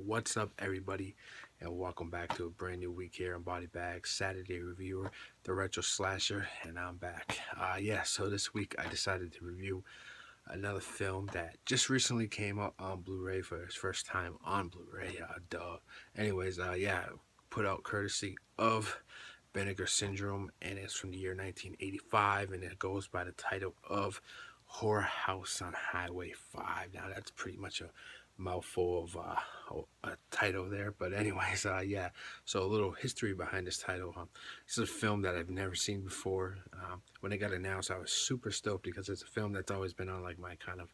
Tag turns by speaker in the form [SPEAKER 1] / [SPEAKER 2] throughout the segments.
[SPEAKER 1] What's up, everybody, and welcome back to a brand new week here on Body Bags Saturday Reviewer, the Retro Slasher, and I'm back. So this week I decided to review another film that just recently came up on Blu-ray for its first time on Blu-ray. Duh. Put out courtesy of Vinegar Syndrome, and it's from the year 1985, and it goes by the title of Horror House on Highway 5. Now, that's pretty much a mouthful of a title there, but anyways, so a little history behind this title. This is a film that I've never seen before. When it got announced, I was super stoked because it's a film that's always been on like my kind of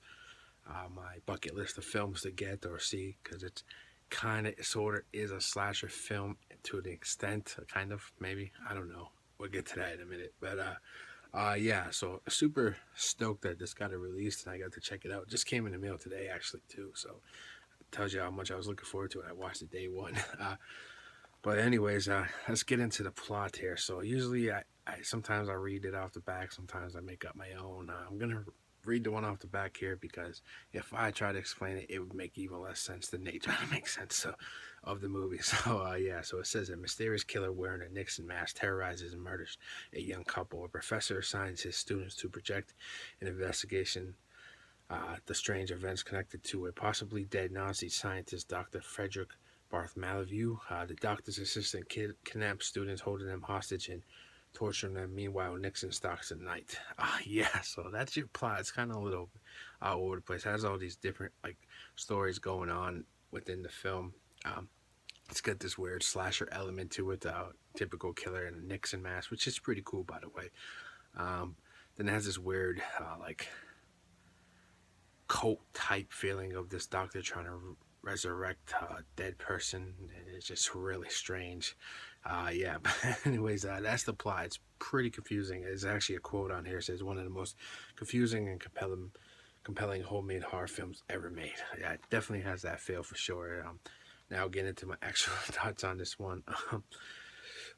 [SPEAKER 1] my bucket list of films to get or see, because it's kind of sort of is a slasher film to an extent, kind of, maybe, I don't know, we'll get to that in a minute. But so super stoked that this got released and I got to check it out. It just came in the mail today, actually, too, so it tells you how much I was looking forward to it. I watched it day one. But anyways, let's get into the plot here. So usually I sometimes I read it off the back, sometimes I make up my own. I'm gonna read the one off the back here because if I try to explain it, it would make even less sense than they try to make sense of the movie. So it says a mysterious killer wearing a Nixon mask terrorizes and murders a young couple. A professor assigns his students to project an investigation the strange events connected to a possibly dead Nazi scientist, Dr. Frederick Bartholomew. The doctor's assistant kidnaps students, holding them hostage and torturing them. Meanwhile, Nixon stalks at night. So that's your plot. It's kind of a little all over the place. It has all these different like stories going on within the film. It's got this weird slasher element to it, typical killer in a Nixon mask, which is pretty cool, by the way. Then it has this weird, like, cult type feeling of this doctor trying to resurrect a dead person. It's just really strange. But anyways, that's the plot. It's pretty confusing. There's actually a quote on here. It says one of the most confusing and compelling homemade horror films ever made. Yeah, it definitely has that feel for sure. Now getting into my actual thoughts on this one.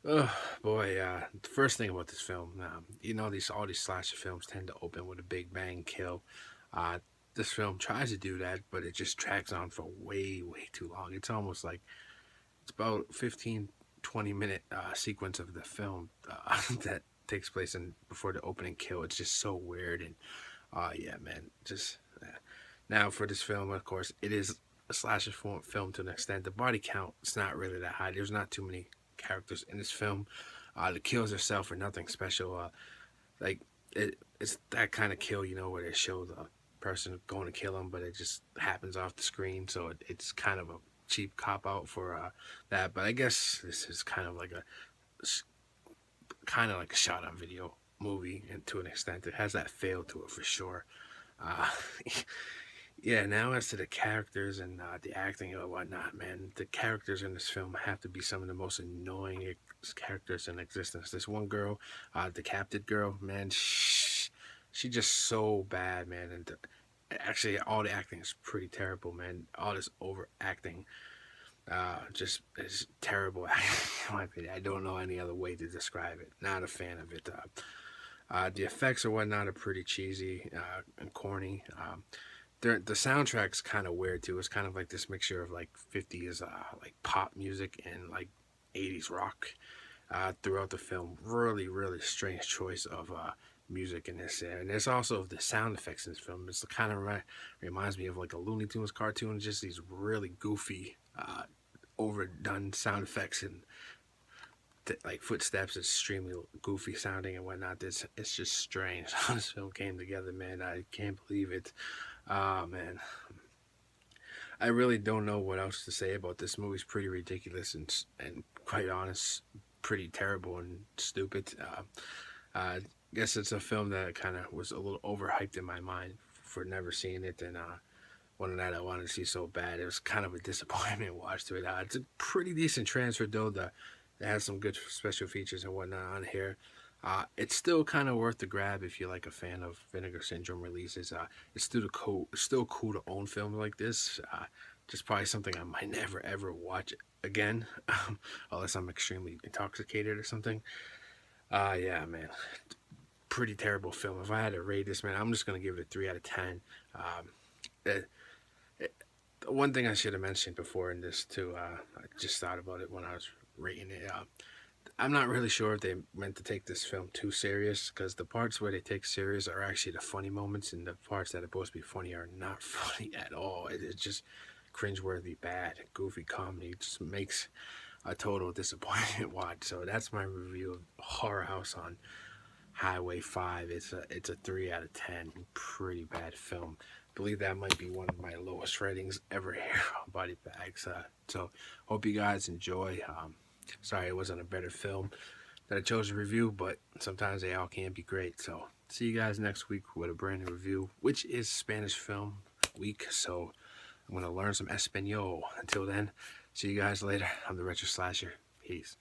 [SPEAKER 1] Oh boy, the first thing about this film, all these slasher films tend to open with a big bang kill. Uh, this film tries to do that, but it just drags on for way too long. It's almost like it's about 15-20 minute sequence of the film that takes place before the opening kill. It's just so weird, and man, just now for this film, of course, it is a slasher film to an extent. The body count is not really that high. There's not too many characters in this film. The kills herself are nothing special. Like it's that kind of kill, where they show the person going to kill him, but it just happens off the screen. So it's kind of a cheap cop out for that. But I guess this is kind of like a shot on video movie, and to an extent, it has that feel to it for sure. Uh, Yeah, now as to the characters and the acting and whatnot, man, the characters in this film have to be some of the most annoying characters in existence. This one girl, the captive girl, man, she just so bad, man. And actually, all the acting is pretty terrible, man. All this overacting, just is terrible. In my opinion, I don't know any other way to describe it. Not a fan of it. The effects or whatnot are pretty cheesy and corny. The soundtrack's kind of weird too. It's kind of like this mixture of like 50s like pop music and like 80s rock throughout the film. Really strange choice of music in this. And there's also the sound effects in this film. It's kind of reminds me of like a Looney Tunes cartoon. Just these really goofy, overdone sound effects and like footsteps. It's extremely goofy sounding and whatnot. It's just strange how this film came together, man. I can't believe it. Man, I really don't know what else to say about this movie. It's pretty ridiculous and quite honest, pretty terrible and stupid. I guess it's a film that kind of was a little overhyped in my mind for never seeing it, and one that I wanted to see so bad. It was kind of a disappointment watch to it. It's a pretty decent transfer though. It has some good special features and whatnot on here. It's still kind of worth the grab if you're like a fan of Vinegar Syndrome releases. It's still cool to own films like this. Just probably something I might never ever watch again, unless I'm extremely intoxicated or something. Yeah, man, pretty terrible film. If I had to rate this, man, I'm just gonna give it a 3 out of 10. Um, it, One thing I should have mentioned before in this too, I just thought about it when I was rating it. I'm not really sure if they meant to take this film too serious, because the parts where they take serious are actually the funny moments, and the parts that are supposed to be funny are not funny at all. It's just cringeworthy, bad, goofy comedy. It just makes a total disappointment watch. So that's my review of Horror House on Highway 5. It's a 3 out of 10. Pretty bad film. I believe that might be one of my lowest ratings ever here on Body Bags. So hope you guys enjoy. Sorry it wasn't a better film that I chose to review, but sometimes they all can be great. So see you guys next week with a brand new review, which is Spanish film week. So I'm gonna learn some Espanol. Until then, see you guys later. I'm the Retro Slasher. Peace.